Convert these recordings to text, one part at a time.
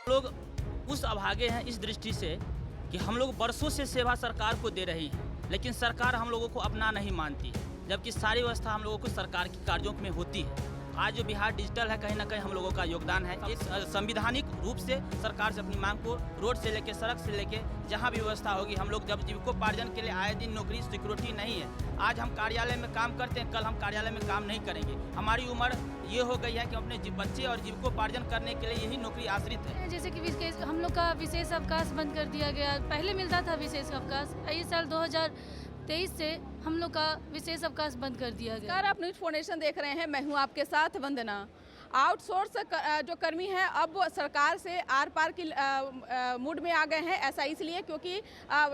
लोग उस अभागे हैं इस दृष्टि से कि हम लोग बरसों से सेवा सरकार को दे रही है, लेकिन सरकार हम लोगों को अपना नहीं मानती है, जबकि सारी व्यवस्था हम लोगों को सरकार की कार्यों में होती है। आज जो बिहार डिजिटल है, कहीं ना कहीं हम लोगों का योगदान है। एक संविधानिक रूप से सरकार से अपनी मांग को रोड से लेके सड़क से लेके जहां भी व्यवस्था होगी, हम लोग जब जीविकोपार्जन के लिए आए दिन नौकरी सिक्योरिटी नहीं है। आज हम कार्यालय में काम करते हैं, कल हम कार्यालय में काम नहीं करेंगे। हमारी उम्र ये हो गई है कि अपने बच्चे और जीविकोपार्जन करने के लिए यही नौकरी आश्रित है। जैसे कि हम लोग का विशेष अवकाश बंद कर दिया गया। पहले मिलता था विशेष अवकाश, इस साल 2023 से हम लोग का विशेष अवकाश बंद कर दिया गया। नमस्कार, आप न्यूज फाउंडेशन देख रहे हैं। मैं हूं आपके साथ वंदना। आउटसोर्स जो कर्मी हैं अब सरकार से आर पार की मूड में आ गए हैं। ऐसा इसलिए क्योंकि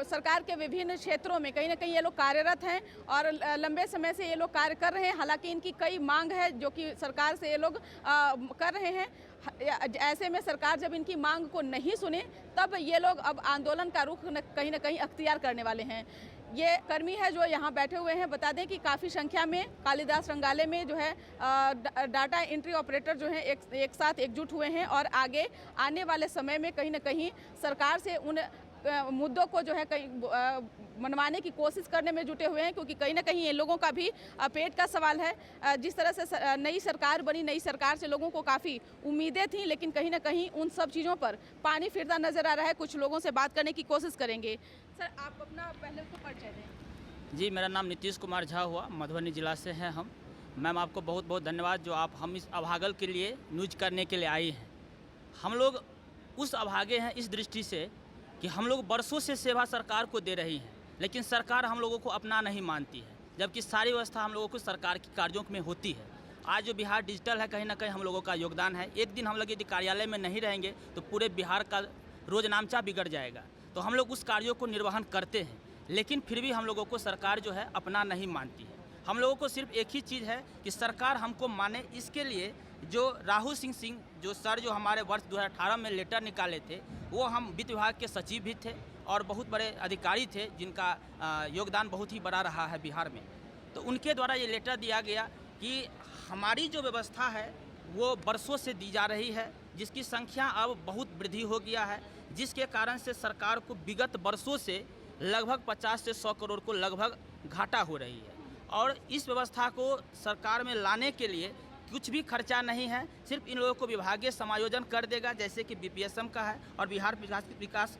सरकार के विभिन्न क्षेत्रों में कहीं ना कहीं ये लोग कार्यरत हैं और लंबे समय से ये लोग कार्य कर रहे हैं। हालांकि इनकी कई मांग है जो कि सरकार से ये लोग कर रहे हैं। ऐसे में सरकार जब इनकी मांग को नहीं सुने तब ये लोग अब आंदोलन का रुख कहीं ना कहीं अख्तियार करने वाले हैं। ये कर्मी है जो यहाँ बैठे हुए हैं। बता दें कि काफ़ी संख्या में कालिदास रंगालय में जो है डाटा एंट्री ऑपरेटर जो हैं एक साथ एकजुट हुए हैं और आगे आने वाले समय में कहीं ना कहीं सरकार से उन मुद्दों को जो है कहीं मनवाने की कोशिश करने में जुटे हुए हैं, क्योंकि कहीं ना कहीं ये लोगों का भी पेट का सवाल है। जिस तरह से नई सरकार बनी, नई सरकार से लोगों को काफ़ी उम्मीदें थी, लेकिन कहीं ना कहीं उन सब चीज़ों पर पानी फिरता नजर आ रहा है। कुछ लोगों से बात करने की कोशिश करेंगे। सर, आप अपना पहले तो परिचय दें। जी, मेरा नाम नीतीश कुमार झा हुआ, मधुबनी जिला से हैं हम। मैम, आपको बहुत बहुत धन्यवाद जो आप हम इस अभागल के लिए न्यूज करने के लिए आई हैं। हम लोग उस अभागे हैं इस दृष्टि से कि हम लोग बरसों से सेवा सरकार को दे रही है, लेकिन सरकार हम लोगों को अपना नहीं मानती है, जबकि सारी व्यवस्था हम लोगों को सरकार की कार्यों में होती है। आज जो बिहार डिजिटल है, कहीं ना कहीं हम लोगों का योगदान है। एक दिन हम लोग यदि कार्यालय में नहीं रहेंगे तो पूरे बिहार का रोज नामचा बिगड़ जाएगा। तो हम लोग उस कार्यों को निर्वहन करते हैं, लेकिन फिर भी हम लोगों को सरकार जो है अपना नहीं मानती है। हम लोगों को सिर्फ एक ही चीज़ है कि सरकार हमको माने। इसके लिए जो राहुल सिंह जो सर जो हमारे वर्ष 2018 में लेटर निकाले थे, वो हम वित्त विभाग के सचिव भी थे और बहुत बड़े अधिकारी थे जिनका योगदान बहुत ही बड़ा रहा है बिहार में। तो उनके द्वारा ये लेटर दिया गया कि हमारी जो व्यवस्था है वो बरसों से दी जा रही है, जिसकी संख्या अब बहुत वृद्धि हो गया है, जिसके कारण से सरकार को विगत वर्षों से लगभग 50 से 100 करोड़ को लगभग घाटा हो रही है। और इस व्यवस्था को सरकार में लाने के लिए कुछ भी खर्चा नहीं है, सिर्फ इन लोगों को विभागीय समायोजन कर देगा, जैसे कि बीपीएसएम का है और बिहार विकास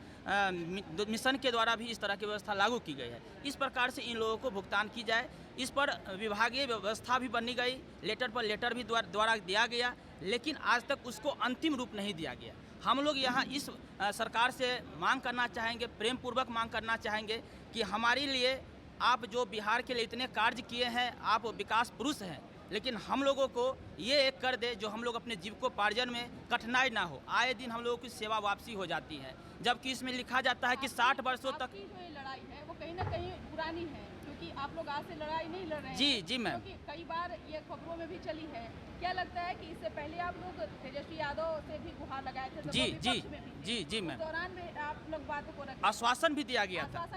मिशन के द्वारा भी इस तरह की व्यवस्था लागू की गई है। इस प्रकार से इन लोगों को भुगतान की जाए। इस पर विभागीय व्यवस्था भी बनी गई, लेटर पर लेटर भी द्वारा दिया गया, लेकिन आज तक उसको अंतिम रूप नहीं दिया गया। हम लोग यहाँ इस सरकार से मांग करना चाहेंगे, प्रेम पूर्वक मांग करना चाहेंगे कि हमारे लिए आप जो बिहार के लिए इतने कार्य किए हैं, आप विकास पुरुष हैं, लेकिन हम लोगों को ये एक कर दे जो हम लोग अपने जीविकोपार्जन में कठिनाई ना हो। आए दिन हम लोगों की सेवा वापसी हो जाती है, जबकि इसमें लिखा जाता है कि 60 वर्षों तक जो ये लड़ाई है वो कहीं ना कहीं पुरानी है, क्योंकि आप लोग आज से लड़ाई नहीं लड़ रहे हैं। जी मैम, क्योंकि कई बार ये खबरों में भी चली है। क्या लगता है कि इससे पहले आप लोग तेजस्वी यादव से भी गुहार लगाए थे? जी मैम, दौरान में आप लोग बातों को रखे, आश्वासन भी दिया गया था।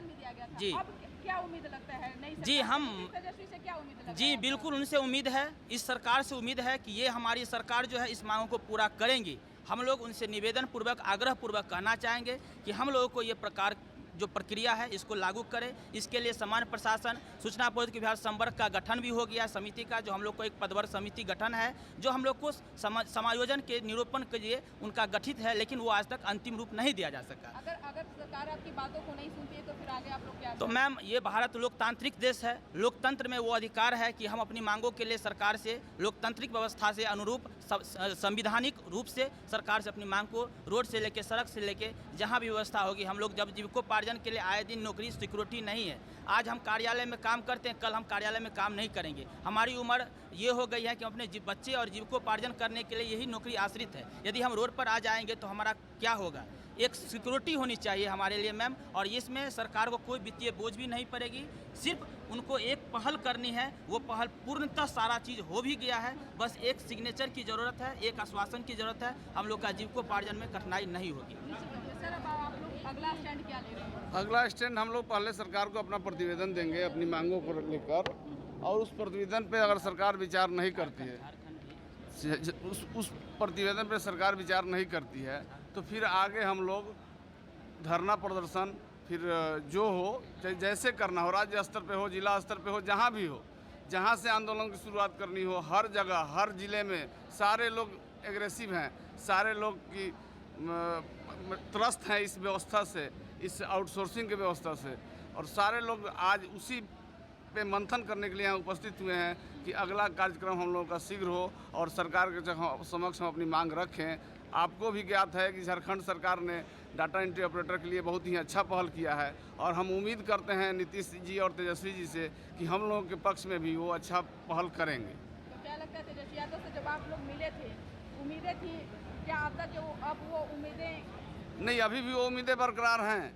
जी, अब क्या उम्मीद लगता है नई सरकार जी, हम तेजस्वी से क्या उम्मीद लगता है? जी बिल्कुल, उनसे उम्मीद है, इस सरकार से उम्मीद है कि ये हमारी सरकार जो है इस मांगों को पूरा करेंगी। हम लोग उनसे निवेदन पूर्वक, आग्रह पूर्वक कहना चाहेंगे कि हम लोगों को ये प्रकार जो प्रक्रिया है इसको लागू करें। इसके लिए समान प्रशासन, सूचना प्रौद्योगिकी विभाग संवर्ग का गठन भी हो गया समिति का, जो हम लोग को एक पदवर समिति गठन है जो हम लोग को समायोजन के निरूपण के लिए उनका गठित है, लेकिन वो आज तक अंतिम रूप नहीं दिया जा सका। अगर सरकार आपकी बातों को नहीं सुनती है तो फिर आगे आप लोग क्या? तो मैम, ये भारत लोकतांत्रिक देश है। लोकतंत्र में वो अधिकार है कि हम अपनी मांगों के लिए सरकार से लोकतांत्रिक व्यवस्था से अनुरूप संविधानिक रूप से सरकार से अपनी मांग को रोड से लेके सड़क से लेके जहाँ भी व्यवस्था होगी, हम लोग जब जीविकोपार्जन के लिए आए दिन नौकरी सिक्योरिटी नहीं है। आज हम कार्यालय में काम करते हैं, कल हम कार्यालय में काम नहीं करेंगे। हमारी उम्र ये हो गई है कि अपने बच्चे और जीविकोपार्जन करने के लिए यही नौकरी आश्रित है। यदि हम रोड पर आ जाएंगे तो हमारा क्या होगा? एक सिक्योरिटी होनी चाहिए हमारे लिए मैम, और इसमें सरकार को कोई वित्तीय बोझ भी नहीं पड़ेगी। सिर्फ उनको एक पहल करनी है, वो पहल पूर्णतः सारा चीज़ हो भी गया है। बस एक सिग्नेचर की ज़रूरत है, एक आश्वासन की ज़रूरत है। हम लोग का जीविकोपार्जन में कठिनाई नहीं होगी। सर, अब आप लोग अगला स्टैंड क्या ले रहे हैं? अगला स्टैंड हम लोग पहले सरकार को अपना प्रतिवेदन देंगे अपनी मांगों को लेकर, और उस प्रतिवेदन पे अगर सरकार विचार नहीं करती है, उस प्रतिवेदन पे सरकार विचार नहीं करती है तो फिर आगे हम लोग धरना प्रदर्शन फिर जो हो जैसे करना हो, राज्य स्तर पे हो, जिला स्तर पे हो, जहाँ भी हो, जहाँ से आंदोलन की शुरुआत करनी हो, हर जगह हर ज़िले में सारे लोग एग्रेसिव हैं, सारे लोग की त्रस्त हैं इस व्यवस्था से, इस आउटसोर्सिंग की व्यवस्था से, और सारे लोग आज उसी पे मंथन करने के लिए यहाँ उपस्थित हुए हैं कि अगला कार्यक्रम हम लोगों का शीघ्र हो और सरकार के समक्ष हम अपनी मांग रखें। आपको भी ज्ञात है कि झारखंड सरकार ने डाटा एंट्री ऑपरेटर के लिए बहुत ही अच्छा पहल किया है और हम उम्मीद करते हैं नीतीश जी और तेजस्वी जी से कि हम लोगों के पक्ष में भी वो अच्छा पहल करेंगे। तो क्या लगता है तेजस्वी यादव से जब आप लोग मिले थे, उम्मीदें थी क्या अब तक अब वो उम्मीदें? नहीं, अभी भी वो उम्मीदें बरकरार हैं,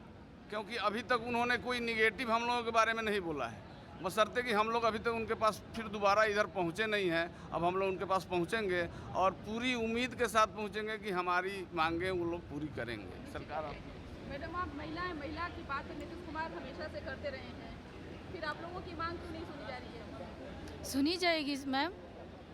क्योंकि अभी तक उन्होंने कोई निगेटिव हम लोगों के बारे में नहीं बोला है, बशर्ते कि हम लोग अभी तक उनके पास फिर दोबारा इधर पहुंचे नहीं हैं। अब हम लोग उनके पास पहुंचेंगे और पूरी उम्मीद के साथ पहुंचेंगे कि हमारी मांगें वो लोग पूरी करेंगे। सरकार मैडम, आप महिला की बात नीतीश कुमार हमेशा से करते रहे हैं, फिर आप लोगों की मांग क्यों नहीं सुनी जा रही है? सुनी जाएगी मैम,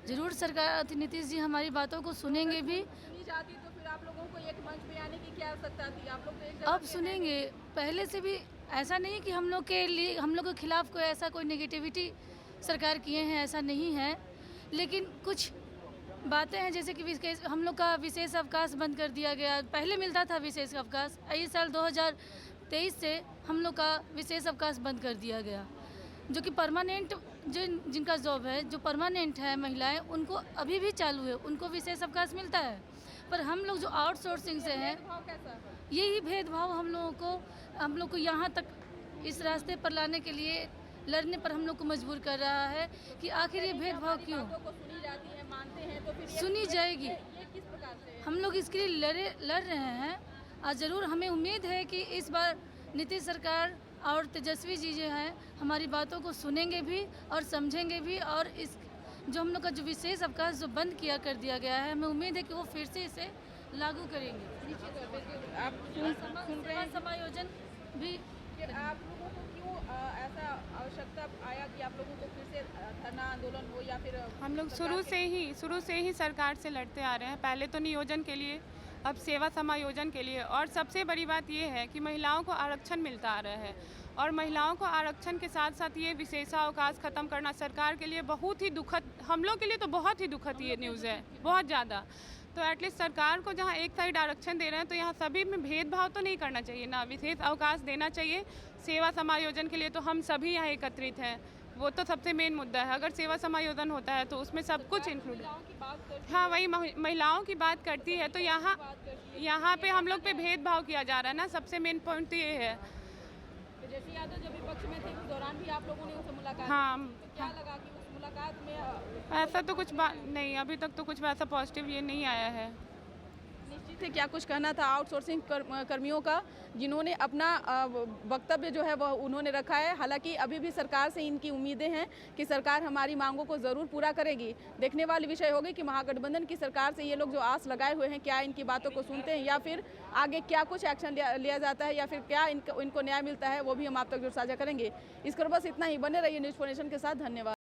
जरूर सरकार नीतीश जी हमारी बातों को सुनेंगे भी। सुनी जाती तो फिर आप लोगों को एक मंच में आने की क्या आवश्यकता थी? आप लोग तो एक अब सुनेंगे, पहले से भी ऐसा नहीं कि हम लोग के लिए हम लोग के खिलाफ कोई ऐसा कोई नेगेटिविटी सरकार किए हैं, ऐसा नहीं है, लेकिन कुछ बातें हैं जैसे कि हम लोग का विशेष अवकाश बंद कर दिया गया। पहले मिलता था विशेष अवकाश, इस साल 2023 से हम लोग का विशेष अवकाश बंद कर दिया गया, जो कि परमानेंट जिनका जॉब है, जो परमानेंट है महिलाएं, उनको अभी भी चालू है, उनको विशेष अवकाश मिलता है। पर हम लोग जो आउटसोर्सिंग से हैं, यही भेदभाव हम लोग को यहाँ तक इस रास्ते पर लाने के लिए लड़ने पर हम लोग को मजबूर कर रहा है कि आखिर ये भेदभाव क्यों? सुनी जाती है, मानते हैं, तो फिर सुनी जाएगी। ये किस प्रकार से? हम लोग इसके लिए लड़ रहे हैं और ज़रूर हमें उम्मीद है कि इस बार नीतीश सरकार और तेजस्वी जी जो हैं हमारी बातों को सुनेंगे भी और समझेंगे भी, और इस जो हम लोग का जो विशेष अवकाश जो बंद किया कर दिया गया है, हमें उम्मीद है कि वो फिर से इसे लागू करेंगे। आप सुन रहे हैं, समायोजन भी फिर आप लोगों को क्यों ऐसा आवश्यकता आया कि आप लोगों को फिर से धरना आंदोलन हो, या फिर हम लोग शुरू से ही सरकार से लड़ते आ रहे हैं, पहले तो नियोजन के लिए, अब सेवा समायोजन के लिए, और सबसे बड़ी बात ये है कि महिलाओं को आरक्षण मिलता आ रहा है, और महिलाओं को आरक्षण के साथ साथ ये विशेषावकाश खत्म करना सरकार के लिए बहुत ही दुखद, हम लोग के लिए तो बहुत ही दुखद ये न्यूज़ है, बहुत ज़्यादा। तो एटलीस्ट सरकार को जहाँ एक साइड आरक्षण दे रहे हैं तो यहाँ सभी में भेदभाव तो नहीं करना चाहिए ना, विशेष अवकाश देना चाहिए। सेवा समायोजन के लिए तो हम सभी यहाँ एकत्रित हैं, वो तो सबसे मेन मुद्दा है। अगर सेवा समायोजन होता है तो उसमें सब कुछ इंक्लूड है। हाँ, वही महिलाओं की बात करती है, तो यहाँ पे हम लोग पे भेदभाव किया जा रहा है ना, सबसे मेन पॉइंट तो ये है। तेजस्वी यादव जब विपक्ष में थे उस दौरान भी आप लोगों ने उनसे मुलाकात हाँ, तो क्या लगा कि उस मुलाकात में ऐसा तो कुछ बात नहीं, अभी तक तो कुछ ऐसा पॉजिटिव ये नहीं आया है। निश्चित है, क्या कुछ कहना था आउटसोर्सिंग कर्मियों का, जिन्होंने अपना वक्तव्य जो है वह उन्होंने रखा है। हालांकि अभी भी सरकार से इनकी उम्मीदें हैं कि सरकार हमारी मांगों को ज़रूर पूरा करेगी। देखने वाली विषय होगी कि महागठबंधन की सरकार से ये लोग जो आस लगाए हुए हैं, क्या इनकी बातों को सुनते हैं या फिर आगे क्या कुछ एक्शन लिया जाता है, या फिर क्या इनको न्याय मिलता है, वो भी हम आप तक जरूर साझा करेंगे। इस पर बस इतना ही, बने रहिए न्यूज़ 4 नेशन के साथ। धन्यवाद।